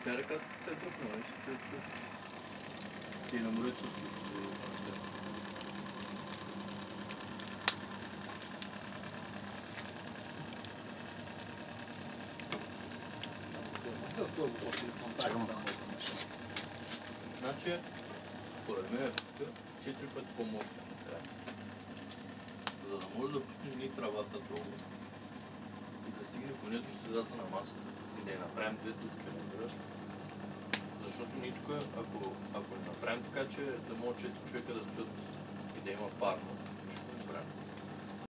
Тя ръката се тръпна, виж, ти на морето си. Значи, според мен е тук 4 пъти по-мощно трябва. За да може да пуснем ние travaта долу и да стигне поне до средата на масата и да я направим две дупки, разбираш? Защото ние тук, ако не направим така, че да могат 4 човека да стоят и да има парно,